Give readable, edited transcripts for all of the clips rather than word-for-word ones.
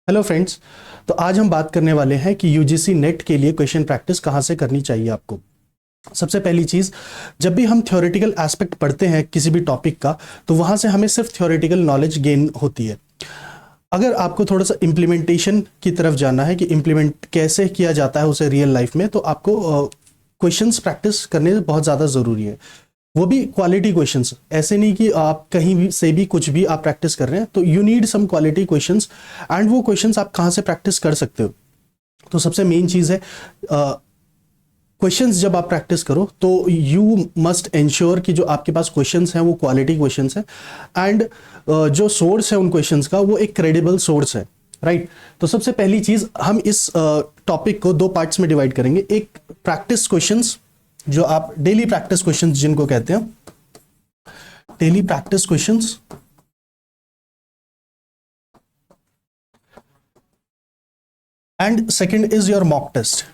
Hello friends. तो आज हम बात करने वाले हैं कि यूजीसी नेट के लिए क्वेश्चन प्रैक्टिस कहाँ से करनी चाहिए आपको। सबसे पहली चीज़, जब भी हम थ्योरेटिकल एस्पेक्ट पढ़ते हैं किसी भी टॉपिक का, तो वहाँ से हमें सिर्फ थ्योरेटिकल नॉलेज गेन होती है। अगर आपको थोड़ा सा इम्प्लीमेंटेशन की तरफ जाना है कि इम्प्लीमेंट कैसे किया जाता है उसे रियल लाइफ में, तो आपको क्वेश्चंस प्रैक्टिस करने बहुत ज़्यादा ज़रूरी है। वो भी क्वालिटी क्वेश्चंस, ऐसे नहीं कि आप कहीं भी से भी कुछ भी आप प्रैक्टिस कर रहे हैं। तो you need some quality questions, and वो क्वेश्चंस आप कहाँ से प्रैक्टिस कर सकते हो। तो सबसे मेन चीज़ है, क्वेश्चंस जब आप प्रैक्टिस करो तो यू मस्ट इंश्योर कि जो आपके पास क्वेश्चंस हैं वो क्वालिटी क्वेश्चंस हैं, एंड जो सोर्स है उन क्वेश्चंस का वो एक क्रेडिबल सोर्स है, राइट। तो सबसे पहली चीज़, हम इस टॉपिक को दो पार्ट्स में डिवाइड करेंगे। एक प्रैक्टिस क्वेश्चंस, जो आप डेली प्रैक्टिस क्वेश्चंस जिनको कहते हैं, daily practice questions, and second is your mock test.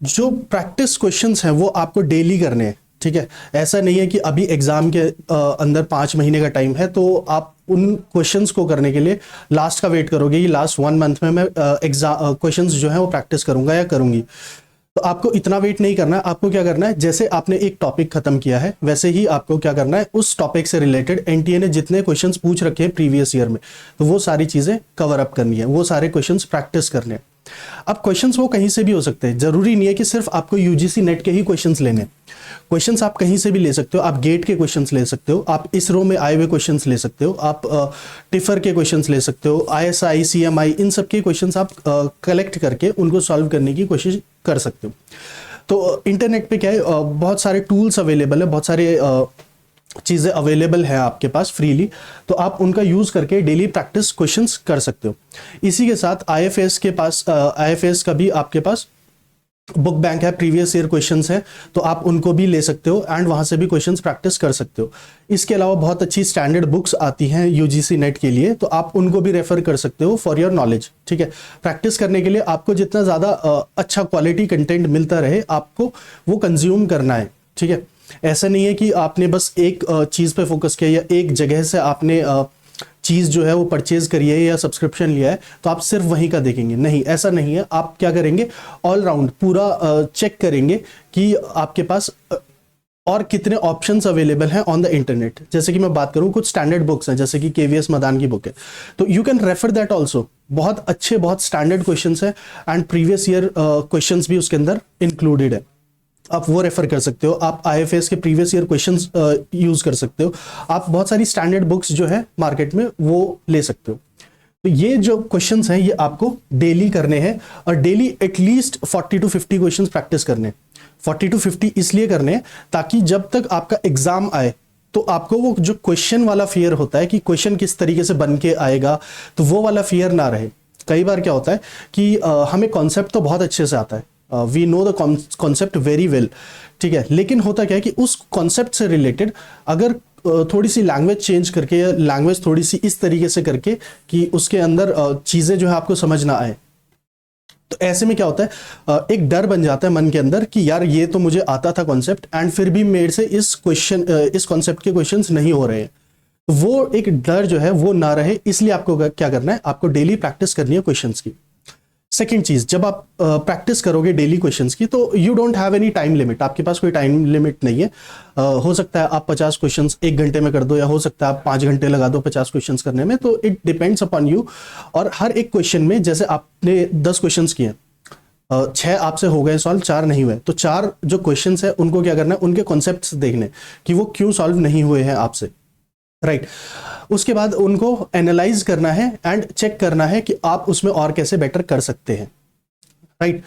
जो प्रैक्टिस क्वेश्चंस हैं वो आपको डेली करने हैं, ठीक है। ऐसा नहीं है कि अभी एग्जाम के अंदर 5 महीने का टाइम है तो आप उन क्वेश्चंस को करने के लिए लास्ट का वेट करोगे। ये लास्ट 1 मंथ में मैं एग्जाम क्वेश्चंस जो है वो प्रैक्टिस करूंगा या करूंगी। तो आपको इतना वेट नहीं करना है। आपको क्या करना है, जैसे आपने एक टॉपिक खत्म किया है वैसे ही आपको क्या करना है, उस टॉपिक से रिलेटेड एनटीए ने जितने क्वेश्चंस पूछ रखे हैं प्रीवियस ईयर में, तो वो सारी चीजें कवर अप करनी है, वो सारे क्वेश्चंस प्रैक्टिस करने हैं। अब क्वेश्चंस वो कहीं से भी हो सकते हैं, जरूरी नहीं है कि सिर्फ आपको यूजीसी नेट के ही क्वेश्चंस लेने। क्वेश्चंस आप कहीं से भी ले सकते हो। आप गेट के क्वेश्चंस ले सकते हो, आप इसरो में आए हुए क्वेश्चंस ले सकते हो, आप टिफर के क्वेश्चंस ले सकते हो, आईएसआई, सीएमआई, इन सब के क्वेश्चंस आप कलेक्ट करके उनको सॉल्व करने की कोशिश कर सकते हो। तो इंटरनेट पे क्या है, बहुत सारे टूल्स अवेलेबल है, बहुत सारे चीज़ें अवेलेबल है आपके पास फ्रीली, तो आप उनका यूज़ करके डेली प्रैक्टिस क्वेश्चंस कर सकते हो। इसी के साथ आईएफएस के पास, आईएफएस का भी आपके पास बुक बैंक है, प्रीवियस ईयर क्वेश्चंस है, तो आप उनको भी ले सकते हो एंड वहां से भी क्वेश्चंस प्रैक्टिस कर सकते हो। इसके अलावा बहुत अच्छी स्टैंडर्ड बुक्स आती हैं यूजीसी नेट के लिए, तो आप उनको भी रेफर कर सकते हो फॉर योर नॉलेज, ठीक है। प्रैक्टिस करने के लिए आपको जितना ज़्यादा अच्छा क्वालिटी कंटेंट मिलता रहे, आपको वो कंज्यूम करना है, ठीक है। ऐसा नहीं है कि आपने बस एक चीज़ पे फोकस किया या एक जगह से आपने चीज़ जो है वो परचेज करी है या सब्सक्रिप्शन लिया है तो आप सिर्फ वहीं का देखेंगे, नहीं, ऐसा नहीं है। आप क्या करेंगे, ऑल राउंड पूरा चेक करेंगे कि आपके पास और कितने ऑप्शंस अवेलेबल हैं ऑन द इंटरनेट। जैसे कि मैं बात करूं, कुछ स्टैंडर्ड बुक्स हैं जैसे कि केवीएस मदान की बुक है, तो you can refer that also. बहुत अच्छे, बहुत स्टैंडर्ड क्वेश्चंस है एंड प्रीवियस ईयर क्वेश्चंस भी उसके अंदर इंक्लूडेड है, आप वो रेफर कर सकते हो। आप आईएफएस के प्रीवियस ईयर क्वेश्चंस यूज कर सकते हो। आप बहुत सारी स्टैंडर्ड बुक्स जो है मार्केट में वो ले सकते हो। तो ये जो क्वेश्चंस हैं ये आपको डेली करने हैं, और daily at least 40 to 50 questions practice करने। 40 to 50 इसलिए करने ताकि जब तक आपका एग्जाम आए तो आपको वो जो क्वेश्चन वाला फियर होता है कि क्वेश्चन किस तरीके से बन के आएगा, तो वो वाला फियर ना रहे। कई बार क्या होता है कि हमें कॉन्सेप्ट तो बहुत अच्छे से आता है, we know the concept very well, ठीक है, लेकिन होता क्या है कि उस कॉन्सेप्ट से रिलेटेड अगर थोड़ी सी लैंग्वेज चेंज करके या लैंग्वेज थोड़ी सी इस तरीके से करके कि उसके अंदर चीज़ें जो है आपको समझ ना आए, तो ऐसे में क्या होता है, एक डर बन जाता है मन के अंदर कि यार ये तो मुझे आता था कॉन्सेप्ट एंड फिर भी मेरे से इस कॉन्सेप्ट के क्वेश्चंस नहीं हो रहे हैं। वो एक डर जो है वो ना रहे, इसलिए आपको क्या करना है, आपको डेली प्रैक्टिस करनी है क्वेश्चंस की। सेकेंड चीज, जब आप प्रैक्टिस करोगे डेली क्वेश्चंस की तो you don't have any time limit. आपके पास कोई टाइम लिमिट नहीं है। हो सकता है आप 50 क्वेश्चंस 1 घंटे में कर दो, या हो सकता है आप 5 घंटे लगा दो 50 क्वेश्चंस करने में, तो इट डिपेंड्स अपॉन यू। और हर एक क्वेश्चन में, जैसे आपने 10 क्वेश्चंस किए, 6 आपसे हो गए सॉल्व, 4 नहीं हुए, तो 4 जो क्वेश्चंस है उनको क्या करना है, उनके कॉन्सेप्ट्स देखने कि वो क्यों सॉल्व नहीं हुए हैं आपसे, राइट। उसके बाद उनको एनालाइज करना है एंड चेक करना है कि आप उसमें और कैसे बेटर कर सकते हैं, राइट।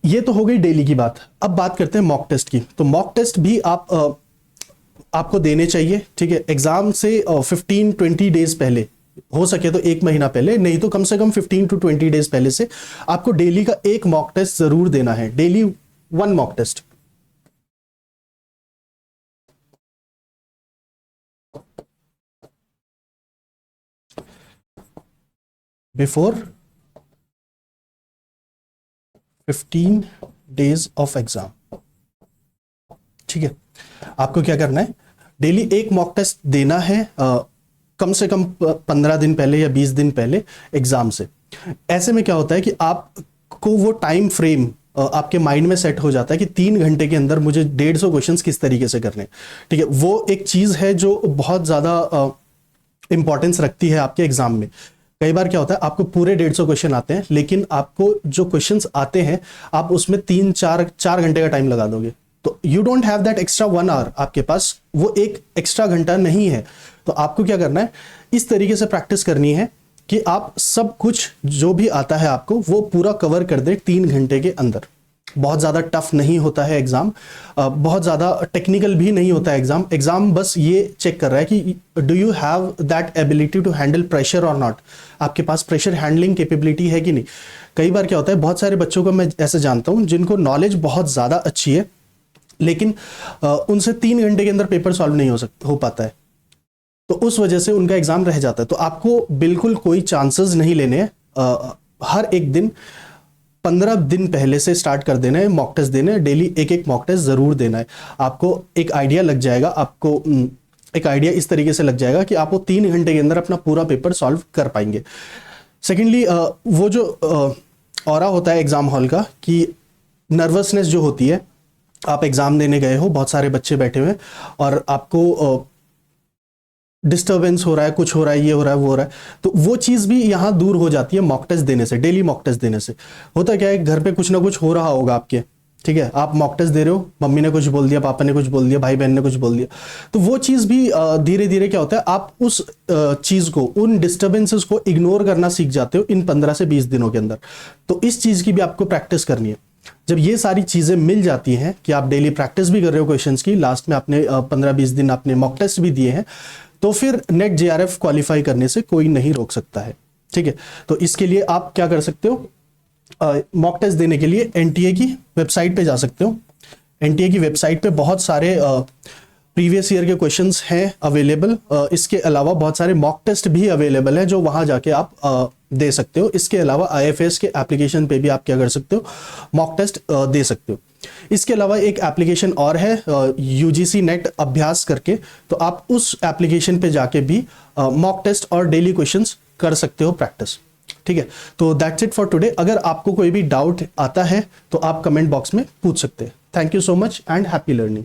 ये तो हो गई डेली की बात। अब बात करते हैं मॉक टेस्ट की। तो मॉक टेस्ट भी आपको देने चाहिए, ठीक है। एग्जाम से 15-20 डेज पहले, हो सके तो 1 महीना पहले, नहीं तो कम से कम 15 to 20 डेज पहले से आपको डेली का एक मॉक टेस्ट जरूर देना है, daily 1 mock test. Before 15 days of exam, ठीक है। आपको क्या करना है, डेली एक मॉक टेस्ट देना है कम से कम 15 दिन पहले या 20 दिन पहले एग्जाम से। ऐसे में क्या होता है कि आपको वो टाइम फ्रेम आपके माइंड में सेट हो जाता है कि 3 घंटे के अंदर मुझे 150 क्वेश्चंस किस तरीके से करने, ठीक है। वो एक चीज है जो बहुत ज्यादा इंपॉर्टेंस रखती है आपके एग्जाम में। कई बार क्या होता है आपको पूरे 150 क्वेश्चन आते हैं, लेकिन आपको जो क्वेश्चंस आते हैं आप उसमें 3-4 घंटे का टाइम लगा दोगे, तो you don't have that extra 1 hour, आपके पास वो एक एक्स्ट्रा घंटा नहीं है। तो आपको क्या करना है, इस तरीके से प्रैक्टिस करनी है कि आप सब कुछ जो भी आता है आपको वो पूरा कवर कर दे 3 घंटे के अंदर। बहुत ज़्यादा टफ नहीं होता है एग्जाम, बहुत ज़्यादा टेक्निकल भी नहीं होता है एग्जाम। एग्जाम बस ये चेक कर रहा है कि do you have that ability to handle pressure और नॉट, आपके पास प्रेशर हैंडलिंग कैपेबिलिटी है कि नहीं। कई बार क्या होता है, बहुत सारे बच्चों को मैं ऐसे जानता हूँ जिनको नॉलेज बहुत ज़्यादा अच्छी है, लेकिन उनसे 3 घंटे के अंदर पेपर सॉल्व नहीं हो पाता है, तो उस वजह से उनका एग्जाम रह जाता है। तो आपको बिल्कुल कोई चांसेस नहीं लेने हैं। हर एक दिन 15 दिन पहले से स्टार्ट कर देना है मॉक टेस्ट देना है, डेली एक मॉक टेस्ट जरूर देना है। आपको एक आइडिया लग जाएगा, आपको एक आइडिया इस तरीके से लग जाएगा कि आप वो 3 घंटे के अंदर अपना पूरा पेपर सॉल्व कर पाएंगे। सेकेंडली, वो जो ऑरा होता है एग्जाम हॉल का, कि नर्वसनेस जो होती है, आप एग्जाम देने गए हो, बहुत सारे बच्चे बैठे हुए और आपको डिस्टर्बेंस हो रहा है, कुछ हो रहा है, ये हो रहा है, वो हो रहा है, तो वो चीज़ भी यहाँ दूर हो जाती है मॉक टेस्ट देने से। डेली मॉक टेस्ट देने से होता क्या है, घर पे कुछ ना कुछ हो रहा होगा आपके, ठीक है, आप मॉक टेस्ट दे रहे हो, मम्मी ने कुछ बोल दिया, पापा ने कुछ बोल दिया, भाई बहन ने कुछ बोल दिया, तो वो चीज़ भी धीरे धीरे क्या होता है, आप उस चीज़ को, उन डिस्टर्बेंसेस को इग्नोर करना सीख जाते हो इन 15 से 20 दिनों के अंदर। तो इस चीज़ की भी आपको प्रैक्टिस करनी है। जब ये सारी चीज़ें मिल जाती हैं कि आप डेली प्रैक्टिस भी कर रहे हो क्वेश्चंस की, लास्ट में आपने 15-20 दिन आपने मॉक टेस्ट भी दिए हैं, तो फिर नेट जेआरएफ क्वालिफाई करने से कोई नहीं रोक सकता है, ठीक है। तो इसके लिए आप क्या कर सकते हो, मॉक टेस्ट देने के लिए एनटीए की वेबसाइट पे जा सकते हो। एनटीए की वेबसाइट पे बहुत सारे प्रीवियस ईयर के क्वेश्चंस हैं अवेलेबल। इसके अलावा बहुत सारे मॉक टेस्ट भी अवेलेबल हैं जो वहां जाके आप दे सकते हो। इसके अलावा आईएफएस के एप्लीकेशन पे भी आप क्या कर सकते हो, मॉक टेस्ट दे सकते हो। इसके अलावा एक एप्लीकेशन और है यूजीसी नेट अभ्यास करके, तो आप उस एप्लीकेशन पे जाके भी मॉक टेस्ट और डेली क्वेश्चंस कर सकते हो प्रैक्टिस, ठीक है। तो दैट्स इट फॉर टुडे। अगर आपको कोई भी डाउट आता है तो आप कमेंट बॉक्स में पूछ सकते हैं। Thank you so much and happy learning.